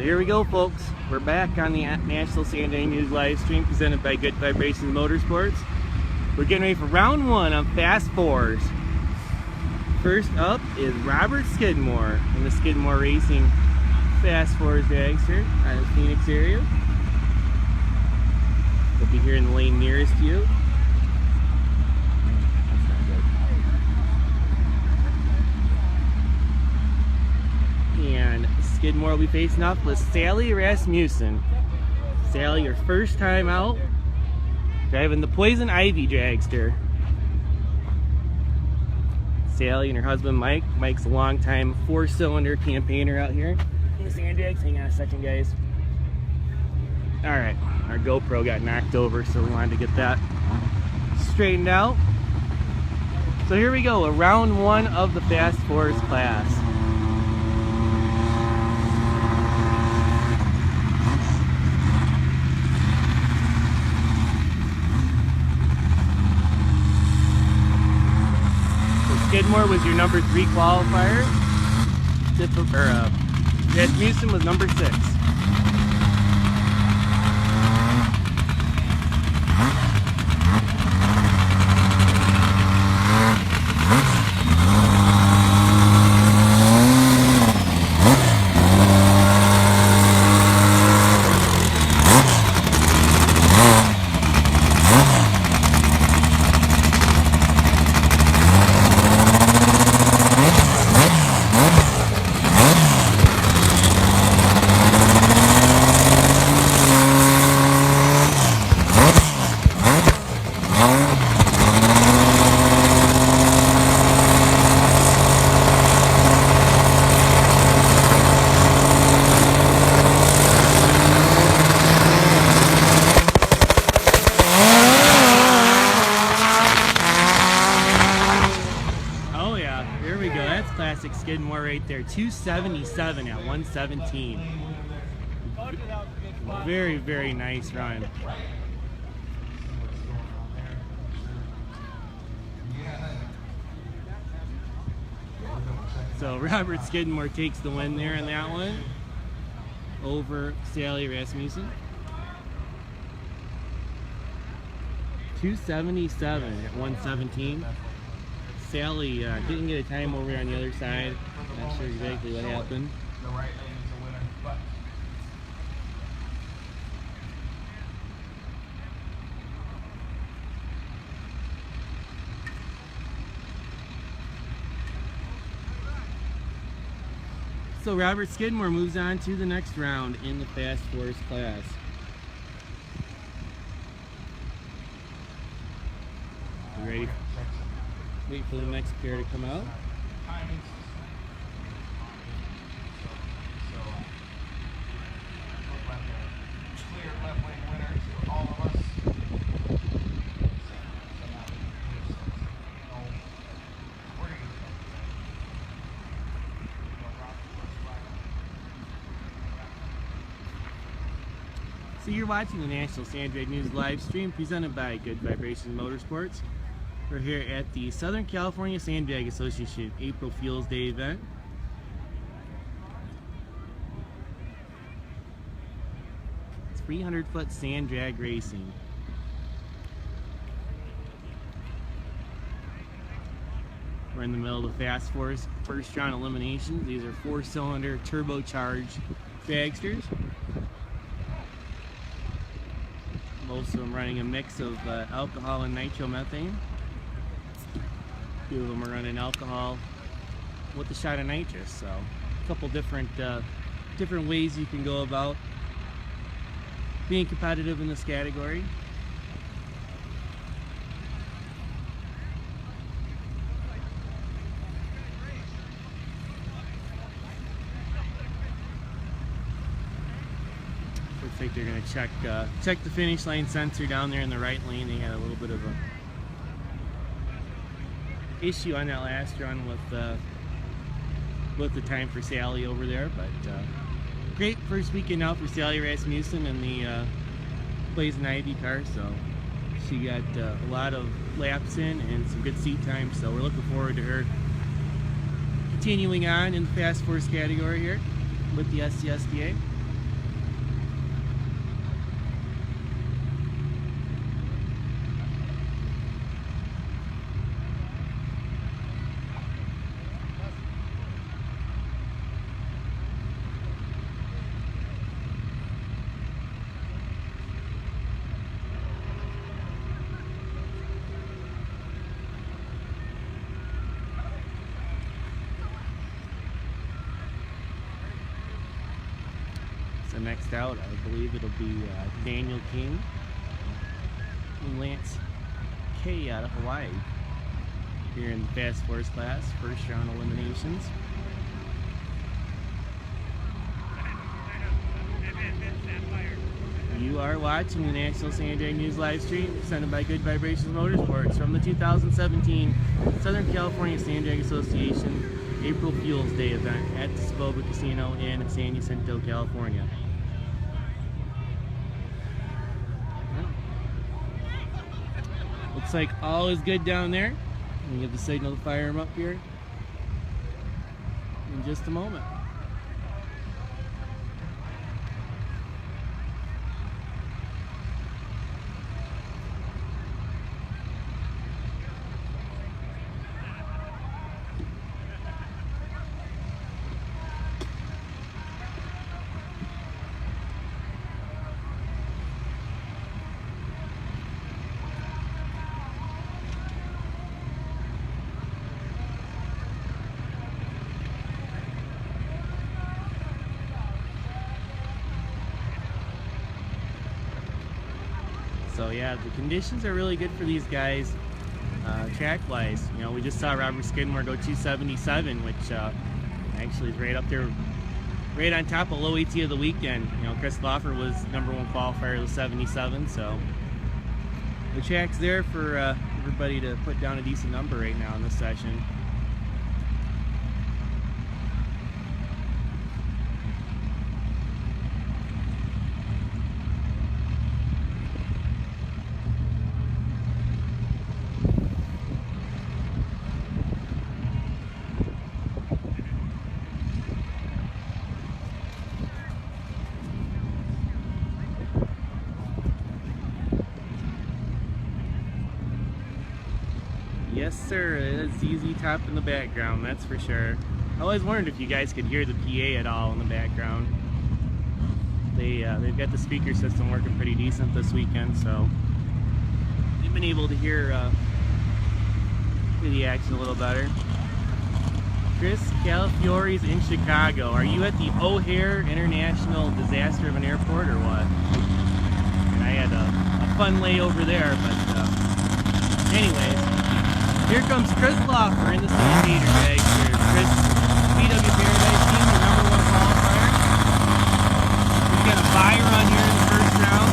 So here we go, folks. We're back on the National SCSDA News live stream presented by Good Vibrations Motorsports. We're getting ready for round one on Fast Fours. First up is Robert Skidmore in the Skidmore Racing Fast Fours dragster out of the Phoenix area. We'll be here in the lane nearest to you. And Skidmore will be facing off with Sally Rasmussen. Sally, your first time out, driving the Poison Ivy dragster. Sally and her husband Mike. Mike's a long-time four-cylinder campaigner out here in the sand drags. Hang on a second, guys. Alright, our GoPro got knocked over, so we wanted to get that straightened out. So here we go, a round one of the Fast Fours class. Skidmore was your number 3 qualifier. Rasmussen was number 6. Classic Skidmore right there, 277 at 117. Very, very nice run. So Robert Skidmore takes the win there in that one over Sally Rasmussen. 277 at 117. Sally didn't get a time over on the other side. Not sure exactly what happened. So Robert Skidmore moves on to the next round in the Fast Fours class. You ready? Wait for the next pair to come out. So you're watching the National SCSDA News live stream presented by Good Vibrations Motorsports. We're here at the Southern California Sand Drag Association April Fuels Day event. It's 300-foot sand drag racing. We're in the middle of the Fast Fours first round eliminations. These are 4-cylinder turbocharged dragsters. Most of them running a mix of alcohol and nitromethane. A few of them are running alcohol with a shot of nitrous. So a couple different ways you can go about being competitive in this category. Looks like they're going to check the finish line sensor down there in the right lane. They had a little bit of a issue on that last run with the time for Sally over there, but great first weekend out for Sally Rasmussen and the Poison Ivy car. So she got a lot of laps in and some good seat time. So we're looking forward to her continuing on in the Fast Fours category here with the SCSDA. So next out, I believe it'll be Daniel King and Lance K out of Hawaii here in the Fast Fours class, first round eliminations. You are watching the National San Diego News live stream presented by Good Vibrations Motorsports from the 2017 Southern California San Diego Association April Fuels Day event at the Soboba Casino in San Jacinto, California. Looks like all is good down there. We give the signal to fire him up here in just a moment. So yeah, the conditions are really good for these guys track-wise. You know, we just saw Robert Skidmore go 277, which actually is right up there, right on top of low AT of the weekend. You know, Chris Loffer was #1 qualifier with 77, so the track's there for everybody to put down a decent number right now in this session. Yes, sir. It's ZZ Top in the background, that's for sure. I always wondered if you guys could hear the PA at all in the background. They've got the speaker system working pretty decent this weekend, so they've been able to hear the action a little better. Chris Calafiori's in Chicago. Are you at the O'Hare International disaster of an airport or what? And I had a fun layover there, but anyways. Here comes Chris Loffer in the Sandator bag here. Chris, VW Paradise team, the #1 qualifier. We've got a buy run here in the first round.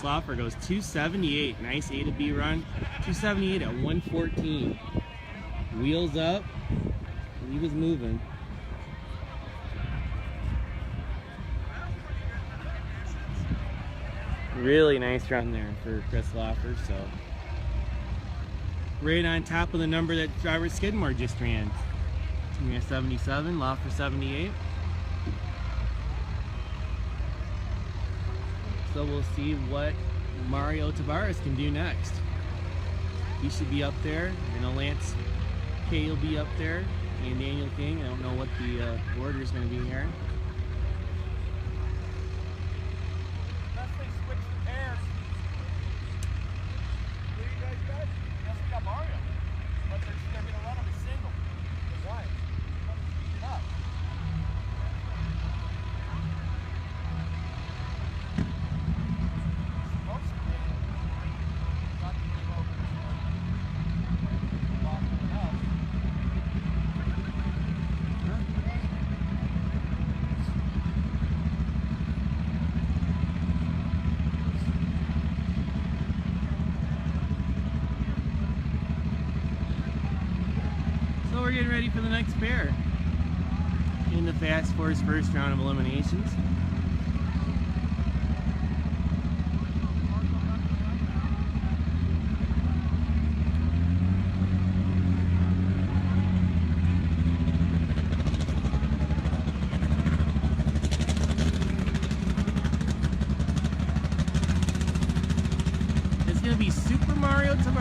Loffer goes 278, nice A to B run, 278 at 114. Wheels up, he was moving. Really nice run there for Chris Loffer, so right on top of the number that Robert Skidmore just ran. We have 77, Loffer 78. So we'll see what Mario Tavares can do next. He should be up there. I know Lance K will be up there, and Daniel King. I don't know what the order is going to be here. Unless they switch the pairs. What do you guys got? Yes, we got Mario. But they're going to run him a single. Why? Speed it up. We're getting ready for the next pair in the Fast Fours first round of eliminations.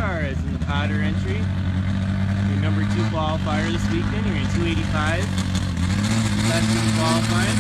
Tavares in the Potter entry. Your number 2 qualifier this weekend. You're in 285. Best in qualifying.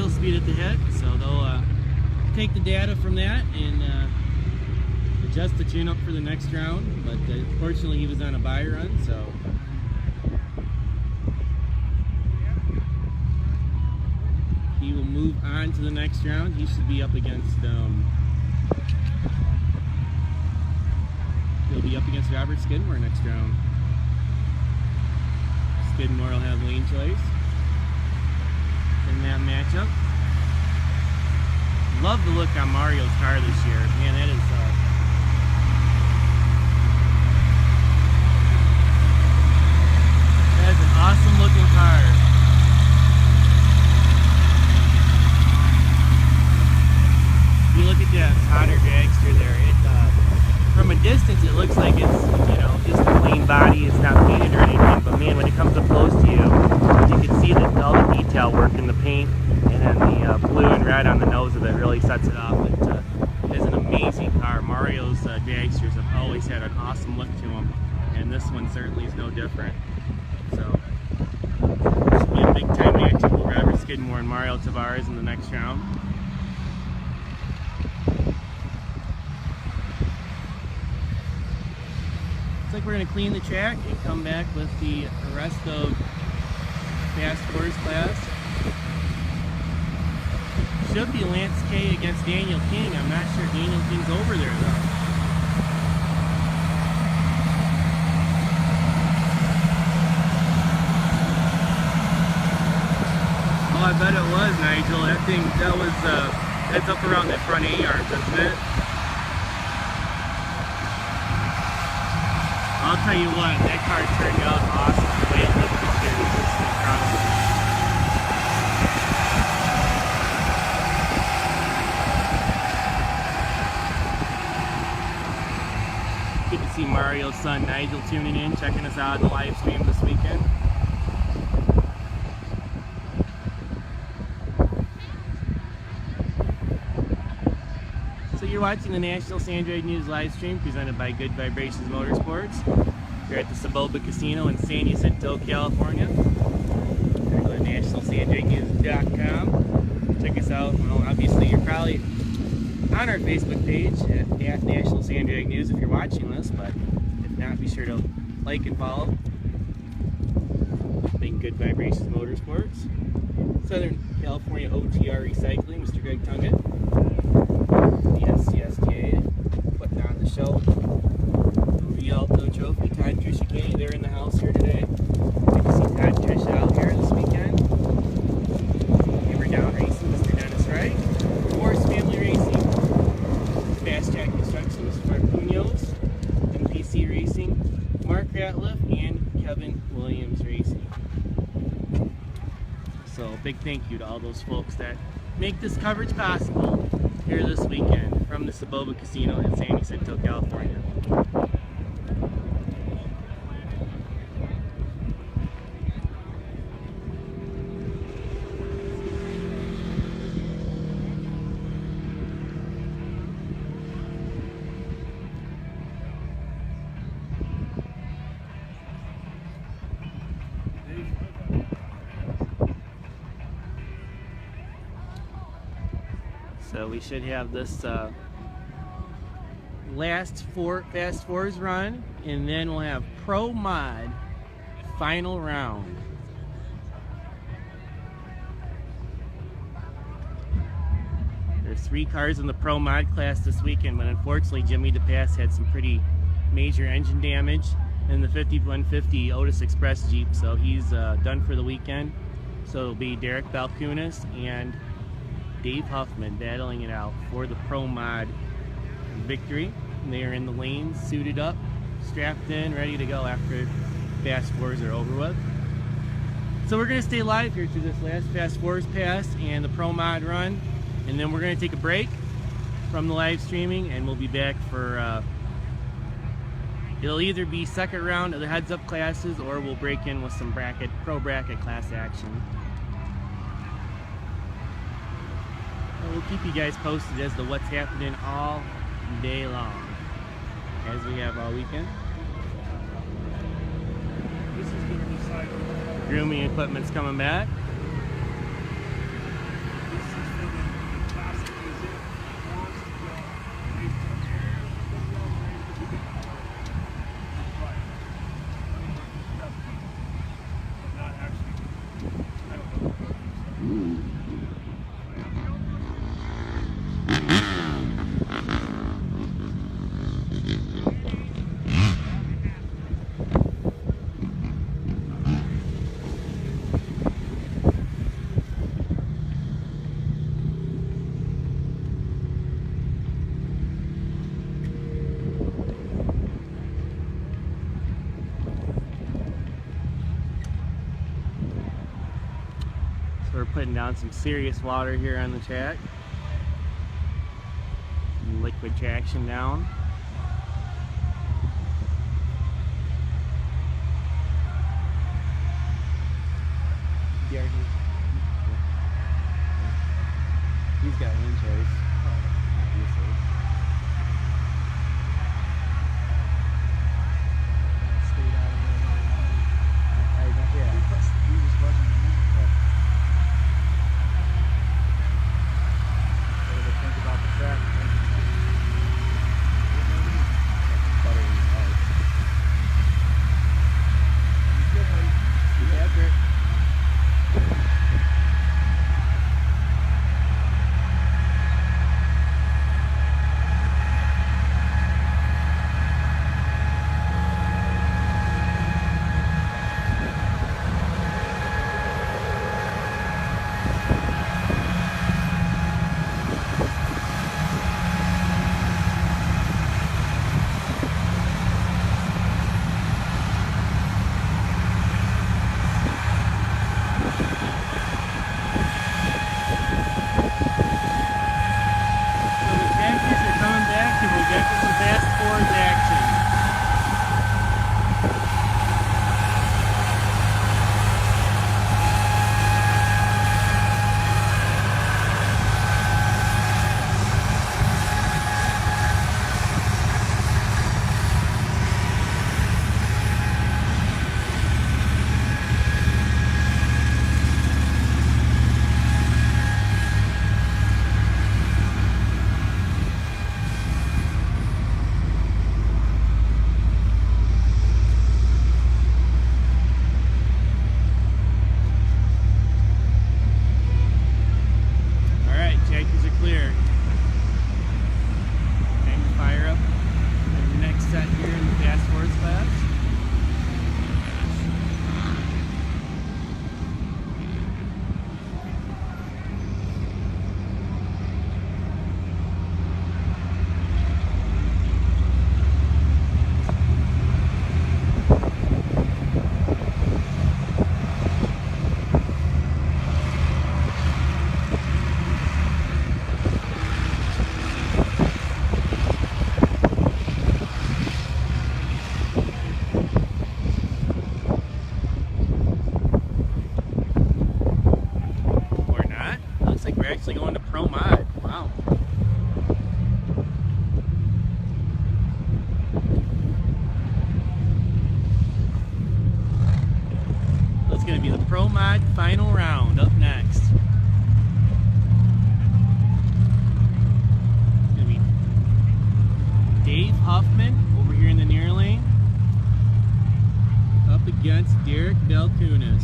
Speed at the head, so they'll take the data from that and adjust the tune up for the next round. But fortunately he was on a buy run, so he will move on to the next round. He should be up against he'll be up against Robert Skidmore next round. Skidmore will have lane choice in that matchup. Love the look on Mario's car this year. Man, that is an awesome looking car. If you look at that Potter dragster there, from a distance it looks like it's, you know, just a clean body. It's not painted or anything, but man, when it comes up close to you, you can see all the detail work in the paint, and then the blue and red on the nose of it really sets it off. It is an amazing car. Mario's dragsters have always had an awesome look to them, and this one certainly is no different. So, this will be a big time matchup with Robert Skidmore and Mario Tavares in the next round. Looks like we're going to clean the track and come back with the rest of Fast Fours class. Should be Lance K against Daniel King. I'm not sure Daniel King's over there though. Oh, I bet it was, Nigel. That thing, that's up around that front A-arms, isn't it? I'll tell you what, that car turned out awesome. The way it looked this year was just incredible. Good to see Mario's son Nigel tuning in, checking us out on the live stream this weekend. So you're watching the National Sandrag News live stream presented by Good Vibrations Motorsports. We're at the Soboba Casino in San Jacinto, California. Go to nationalsandragnews.com. Check us out. Well, obviously you're probably on our Facebook page at National Sandrag News if you're watching this, but if not, be sure to like and follow. Being Good Vibrations Motorsports. Southern California OTR Recycling, Mr. Greg Tunget. The SCSDA putting on the show. Rialto Trophy, Todd and Trisha Kane, they're in the house here today. Good to see Todd and Trisha out here this weekend. Hammer Down Racing, Mr. Dennis Wright. Force Family Racing, Fast Jack Construction, Mr. Mark Munoz. MPC Racing, Mark Ratliff, and Kevin Williams Racing. So big thank you to all those folks that make this coverage possible here this weekend from the Soboba Casino in San Jacinto, California. So we should have this last Fast Fours run, and then we'll have Pro Mod final round. There's 3 cars in the Pro Mod class this weekend, but unfortunately Jimmy DePass had some pretty major engine damage in the 5150 Otis Express Jeep, so he's done for the weekend. So it'll be Derek Balkunis and Dave Huffman battling it out for the Pro Mod victory. And they are in the lanes, suited up, strapped in, ready to go after Fast Fours are over with. So we're going to stay live here through this last Fast Fours pass and the Pro Mod run, and then we're going to take a break from the live streaming, and we'll be back for it'll either be second round of the heads up classes, or we'll break in with some pro bracket class action. And we'll keep you guys posted as to what's happening all day long, as we have all weekend. This is going to be cycle. Grooming equipment's coming back. This is for the classic music. Wants to go. Not actually. I don't know. We're putting down some serious water here on the track. Liquid traction down. He's got lane choice, obviously. Stayed out of there. Yeah. He was buzzing me. What do they think about the track? He's after it. going to be the Pro Mod final round up next. Balcones.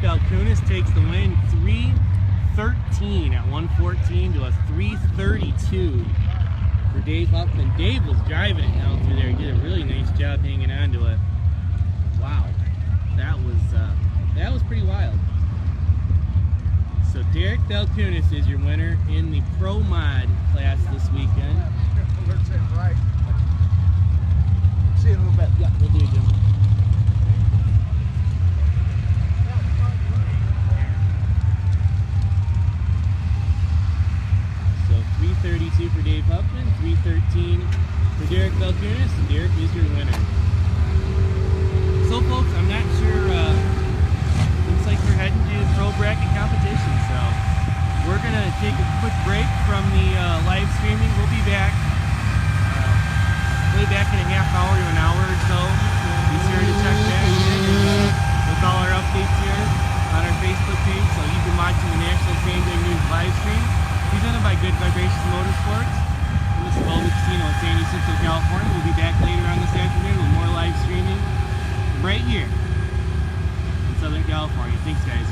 Balcones takes the win, 313 at 114 to a 332 for Dave Huffman. Dave was driving it down through there. He did a really nice job hanging on to it. Wow, that was pretty wild. So Derek Balcones is your winner in the Pro Mod class this weekend. Looks right. See you in a little bit. Yeah, we'll do it, Jim. So 332 for Dave Huffman, 313 for Derek Balcones, and Derek is your winner. So folks, I'm not sure, looks like we're heading to pro bracket competition, so we're going to take a quick break from the live streaming. We'll be back, in a half hour to an hour or so. Be sure to check back with all our updates here on our Facebook page, so you've been watching the National Changing News live stream, presented by Good Vibrations Motorsports from the Soboba Casino in San Jacinto, California. We'll be back later on this afternoon with more live streaming right here in Southern California. Thanks, guys.